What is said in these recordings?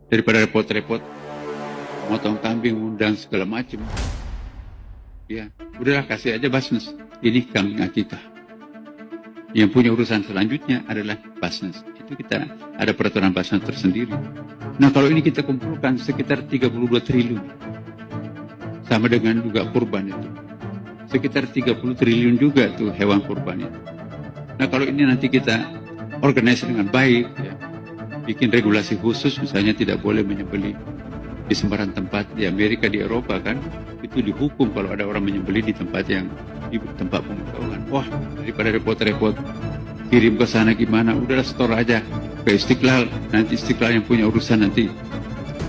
Daripada repot-repot motong kambing, undang segala macam. Ya, udahlah kasih aja Basnas. Ini kambing kita. Yang punya urusan selanjutnya adalah Basnas. Itu kita ada peraturan Basnas tersendiri. Nah, kalau ini kita kumpulkan sekitar 32 triliun. Sama dengan juga kurban itu. Sekitar 30 triliun juga tuh hewan kurban itu. Nah, kalau ini nanti kita organisasi dengan baik, ya, bikin regulasi khusus, misalnya tidak boleh menyembelih di sembarang tempat. Di Amerika, di Eropa kan, itu dihukum kalau ada orang menyembelih di tempat yang di tempat pemotongan. Wah, daripada repot-repot kirim ke sana gimana, udahlah store aja ke Istiqlal, nanti Istiqlal yang punya urusan nanti.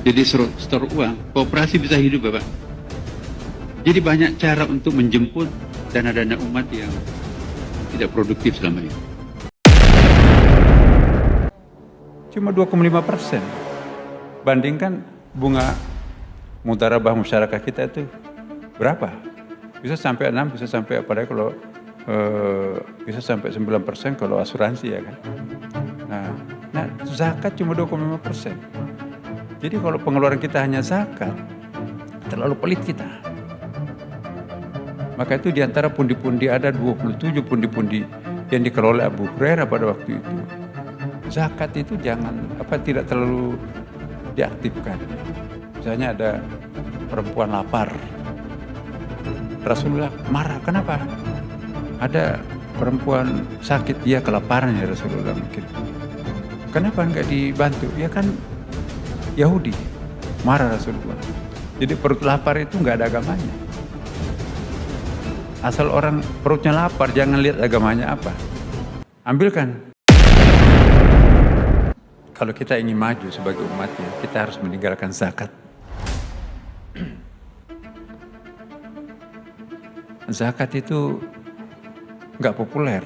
Jadi store uang, kooperasi bisa hidup Bapak. Jadi banyak cara untuk menjemput dana-dana umat yang tidak produktif selama ini. Cuma 2,5%. Bandingkan bunga mudarabah masyarakat kita itu berapa? Bisa sampai 6, bisa sampai apalagi kalau bisa sampai 9% kalau asuransi ya kan. Nah, zakat cuma 2,5%. Jadi kalau pengeluaran kita hanya zakat, terlalu pelit kita. Maka itu diantara pundi-pundi ada 27 pundi-pundi yang dikelola Abu Hurairah pada waktu itu. Zakat itu tidak terlalu diaktifkan. Misalnya ada perempuan lapar, Rasulullah marah. Kenapa? Ada perempuan sakit, dia kelaparan ya Rasulullah mungkin. Kenapa enggak dibantu? Ya kan Yahudi, marah Rasulullah. Jadi perut lapar itu enggak ada agamanya. Asal orang perutnya lapar, jangan lihat agamanya apa. Ambilkan. Kalau kita ingin maju sebagai umatnya, kita harus meninggalkan zakat. Zakat itu nggak populer.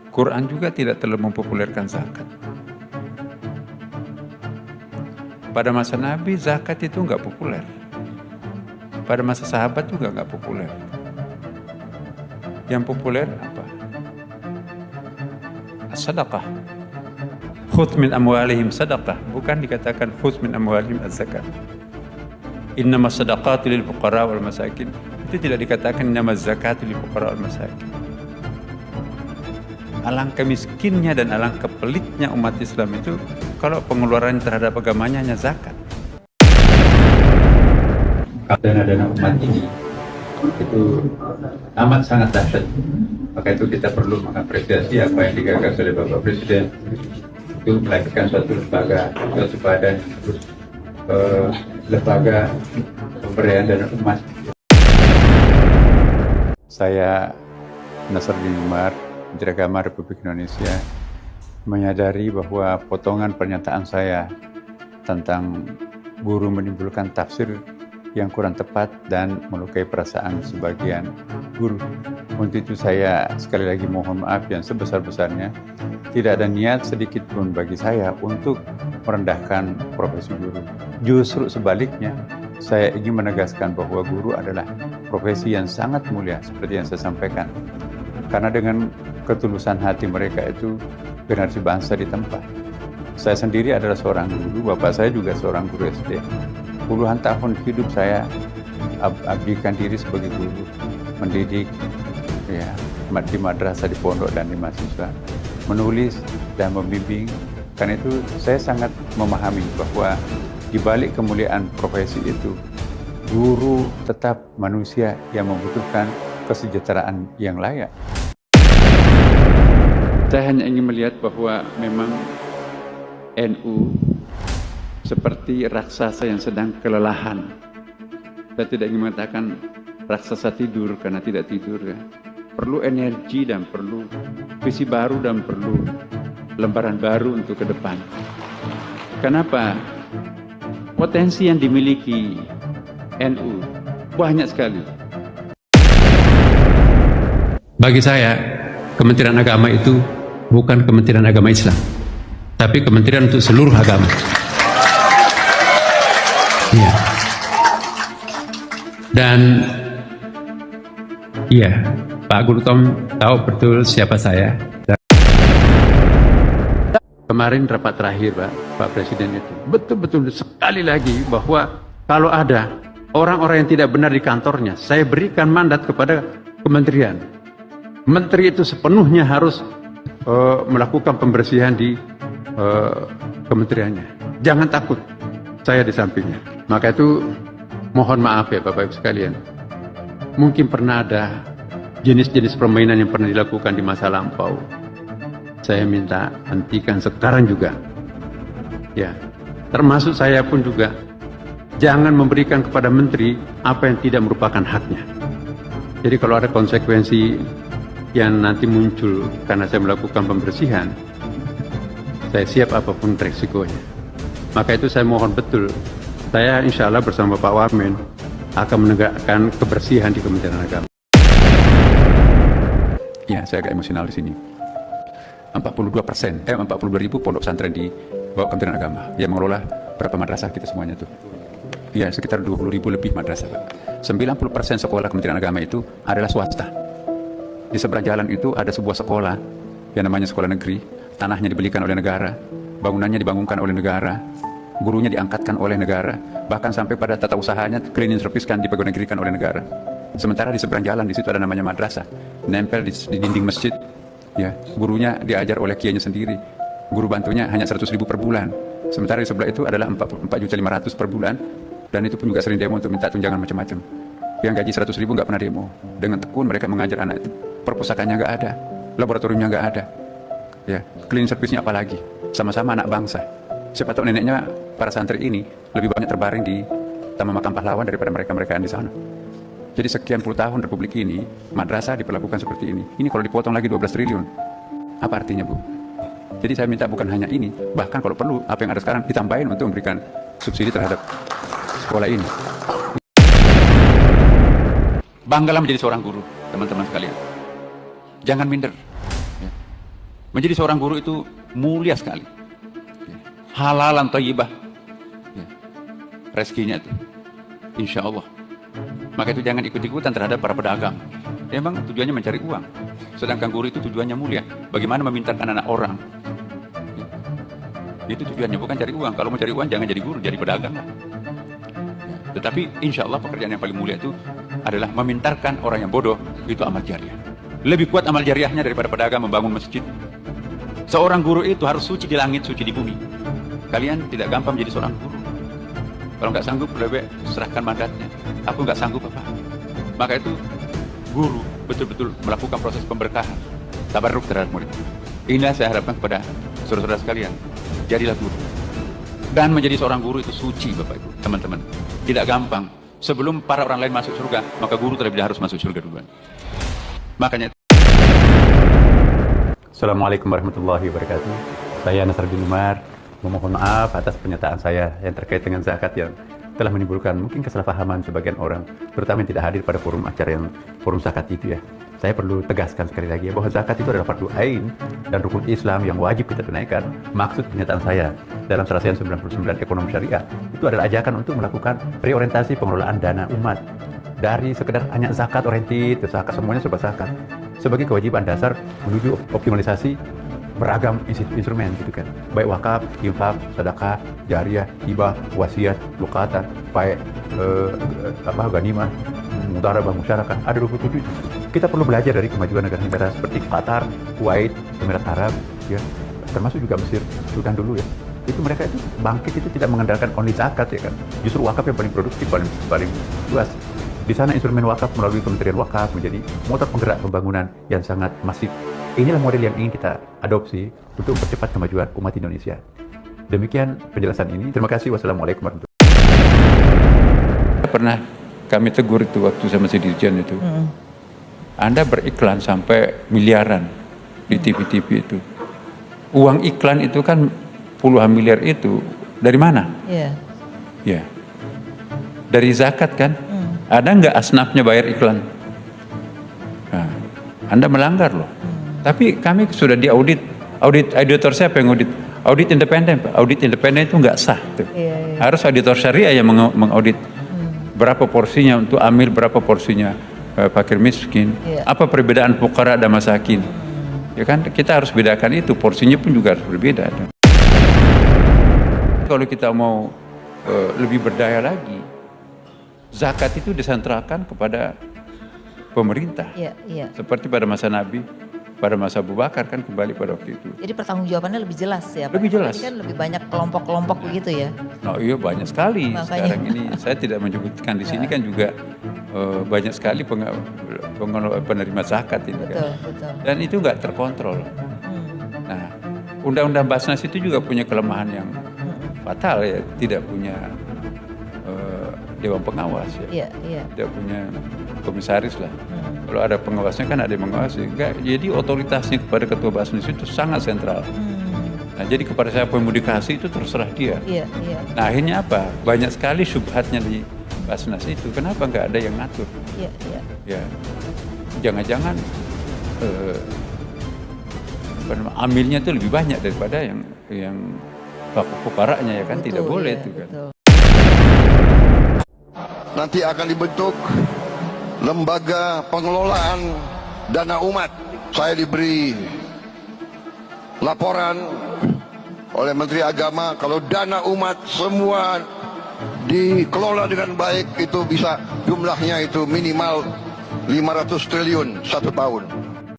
Quran juga tidak terlalu mempopulerkan zakat. Pada masa Nabi, zakat itu nggak populer. Pada masa sahabat juga nggak populer. Yang populer apa? As-sadaqah. Khudh min amwalihim sadaqah. Bukan dikatakan khudh min amwalihim az-zakat. Innamas sadaqatu lil fuqara wal masakin. Itu tidak dikatakan innamas zakatu lil fuqara wal masakin. Alangkah miskinnya dan alangkah pelitnya umat Islam itu kalau pengeluaran terhadap agamanya hanya zakat. Dana-dana umat ini itu amat sangat dahsyat. Maka itu kita perlu mengapresiasi apa yang digagas oleh Bapak Presiden itu melahirkan suatu lembaga, suatu badan, lembaga pemberdayaan dana umat. Saya Nasruddin Umar, Menteri Agama Republik Indonesia, menyadari bahwa potongan pernyataan saya tentang guru menimbulkan tafsir yang kurang tepat dan melukai perasaan sebagian guru. Untuk itu saya sekali lagi mohon maaf yang sebesar-besarnya. Tidak ada niat sedikit pun bagi saya untuk merendahkan profesi guru. Justru sebaliknya, saya ingin menegaskan bahwa guru adalah profesi yang sangat mulia seperti yang saya sampaikan. Karena dengan ketulusan hati mereka itu generasi bangsa ditempa. Saya sendiri adalah seorang guru, bapak saya juga seorang guru SD. Puluhan tahun hidup saya abdikan diri sebagai guru, mendidik ya, di madrasah, di pondok dan di mahasiswa, menulis dan membimbing. Karena itu saya sangat memahami bahwa di balik kemuliaan profesi itu, guru tetap manusia yang membutuhkan kesejahteraan yang layak. Saya hanya ingin melihat bahwa memang NU seperti raksasa yang sedang kelelahan. Saya tidak ingin mengatakan raksasa tidur karena tidak tidur ya. Perlu energi dan perlu visi baru dan perlu lembaran baru untuk ke depan. Kenapa? Potensi yang dimiliki NU banyak sekali. Bagi saya, Kementerian Agama itu bukan Kementerian Agama Islam, tapi kementerian untuk seluruh agama. Ya. Dan iya, Pak Guru Tom tahu betul siapa saya. kemarin rapat terakhir Pak Presiden itu betul-betul sekali lagi bahwa kalau ada orang-orang yang tidak benar di kantornya, saya berikan mandat kepada kementerian. Menteri itu sepenuhnya harus melakukan pembersihan di kementeriannya. Jangan takut, saya di sampingnya. Maka itu mohon maaf ya Bapak Ibu sekalian. Mungkin pernah ada jenis-jenis permainan yang pernah dilakukan di masa lampau. Saya minta hentikan sekarang juga. Ya, termasuk saya pun juga. Jangan memberikan kepada menteri apa yang tidak merupakan haknya. Jadi kalau ada konsekuensi yang nanti muncul karena saya melakukan pembersihan, saya siap apapun resikonya. Maka itu saya mohon betul, saya insya Allah bersama Pak Wamen akan menegakkan kebersihan di Kementerian Agama. Ya, saya agak emosional di sini. 42% ribu pondok pesantren di bawah Kementerian Agama yang mengelola berapa madrasah kita semuanya tuh. Ya, sekitar 20 ribu lebih madrasah, Pak. 90% sekolah Kementerian Agama itu adalah swasta. Di seberang jalan itu ada sebuah sekolah yang namanya sekolah negeri. Tanahnya dibelikan oleh negara, bangunannya dibangunkan oleh negara, gurunya diangkatkan oleh negara, bahkan sampai pada tata usahanya cleaning service kan dipegawai negerikan oleh negara. Sementara di seberang jalan di situ ada namanya madrasah, nempel di dinding masjid. Ya, gurunya diajar oleh kiainya sendiri. Guru bantunya hanya 100 ribu per bulan. Sementara di sebelah itu adalah 4.500.000 per bulan. Dan itu pun juga sering demo untuk minta tunjangan macam-macam. Yang gaji 100 ribu nggak pernah demo. Dengan tekun mereka mengajar anak itu. Perpustakaannya nggak ada, laboratoriumnya nggak ada. Ya, cleaning service-nya apalagi. Sama-sama anak bangsa. Siapa tahu neneknya para santri ini lebih banyak terbaring di Taman Makam Pahlawan daripada mereka-mereka yang di sana. Jadi sekian puluh tahun Republik ini, madrasah diperlakukan seperti ini. Ini kalau dipotong lagi 12 triliun, apa artinya, Bu? Jadi saya minta bukan hanya ini, bahkan kalau perlu, apa yang ada sekarang ditambahin untuk memberikan subsidi terhadap sekolah ini. Banggalah menjadi seorang guru, teman-teman sekalian. Jangan minder. Ya. Menjadi seorang guru itu mulia sekali. Ya. Halalan thayyibah. Ya. Rezekinya itu. Insya Allah. Maka itu jangan ikut-ikutan terhadap para pedagang. Emang tujuannya mencari uang. Sedangkan guru itu tujuannya mulia. Bagaimana memintarkan anak orang. Ya. Itu tujuannya, bukan cari uang. Kalau mau cari uang jangan jadi guru, jadi pedagang. Ya. Tetapi insya Allah pekerjaan yang paling mulia itu adalah memintarkan orang yang bodoh. Itu amal jariah. Lebih kuat amal jariahnya daripada pedagang membangun masjid. Seorang guru itu harus suci di langit, suci di bumi. Kalian tidak gampang menjadi seorang guru. Kalau nggak sanggup, lebih serahkan mandatnya. Aku nggak sanggup, Bapak. Maka itu guru betul-betul melakukan proses pemberkahan, tabarruk terhadap murid. Inilah saya harapkan kepada saudara-saudara sekalian. Jadilah guru. Dan menjadi seorang guru itu suci, Bapak Ibu, teman-teman. Tidak gampang. Sebelum para orang lain masuk surga, maka guru terlebih dahulu harus masuk surga duluan. Makanya. Assalamualaikum warahmatullahi wabarakatuh. Saya Nasr bin Umar. Memohon maaf atas pernyataan saya yang terkait dengan zakat yang telah menimbulkan mungkin kesalahpahaman sebagian orang, terutama yang tidak hadir pada forum acara yang forum zakat itu ya. Saya perlu tegaskan sekali lagi ya, bahwa zakat itu adalah fardu ain dan rukun Islam yang wajib kita tunaikan. Maksud pernyataan saya dalam Serasian 99 Ekonomi Syariah itu adalah ajakan untuk melakukan reorientasi pengelolaan dana umat dari sekedar hanya zakat oriented, zakat semuanya serba zakat, sebagai kewajiban dasar menuju optimalisasi beragam instrumen gitu kan, baik wakaf, infak, sedekah, jariah, hibah, wasiat, lukatan, baik ghanimah, mudharabah, musyarakah, ada 27 itu. Kita perlu belajar dari kemajuan negara-negara seperti Qatar, Kuwait, Emirat Arab, ya, termasuk juga Mesir, Sudan dulu ya. Itu mereka itu bangkit itu tidak mengandalkan only zakat ya kan, justru wakaf yang paling produktif, paling luas. Di sana instrumen wakaf melalui Kementerian Wakaf menjadi motor penggerak pembangunan yang sangat masif. Inilah model yang ingin kita adopsi untuk mempercepat kemajuan umat Indonesia. Demikian penjelasan ini. Terima kasih. Wassalamualaikum warahmatullahi wabarakatuh. Pernah kami tegur itu waktu saya masih dirjen itu. Anda beriklan sampai miliaran di TV-TV itu. Uang iklan itu kan puluhan miliar itu dari mana? Iya. Ya. Dari zakat kan? Ada nggak asnafnya bayar iklan? Nah, Anda melanggar loh. Tapi kami sudah diaudit. Auditor siapa yang audit? Audit independen, Pak. Audit independen itu nggak sah. Tuh. Iya. Harus auditor syariah yang mengaudit. Berapa porsinya untuk amil, berapa porsinya fakir miskin. Iya. Apa perbedaan fuqara dan masakin. Ya kan, kita harus bedakan itu. Porsinya pun juga harus berbeda. kalau kita mau lebih berdaya lagi, zakat itu disentralkan kepada pemerintah. Iya, iya. Seperti pada masa Nabi, pada masa Abu Bakar kan kembali pada waktu itu. Jadi pertanggungjawabannya lebih jelas ya Pak? Lebih jelas. Ini kan lebih banyak kelompok-kelompok begitu ya? Nah iya banyak sekali. Makanya. Sekarang ini saya tidak menyebutkan di sini kan juga banyak sekali penerima zakat ini Betul, kan. betul. Dan itu nggak terkontrol. Nah, Undang-Undang Basnas itu juga punya kelemahan yang fatal ya, tidak punya dewan pengawas ya, Iya, iya. tidak punya komisaris lah. Kalau ada pengawasnya kan ada yang mengawasi. Enggak, jadi otoritasnya kepada ketua Basnas itu sangat sentral. Nah, jadi kepada siapa yang mau dikasih itu terserah dia. Iya, iya. Nah, akhirnya apa? Banyak sekali syubhatnya di Basnas itu. Kenapa nggak ada yang ngatur? Iya, iya. Ya, jangan-jangan ambilnya itu lebih banyak daripada yang fuqaranya ya kan. Betul, tidak boleh iya, itu kan. betul. Nanti akan dibentuk lembaga pengelolaan dana umat. Saya diberi laporan oleh Menteri Agama kalau dana umat semua dikelola dengan baik itu bisa jumlahnya itu minimal 500 triliun 1 tahun.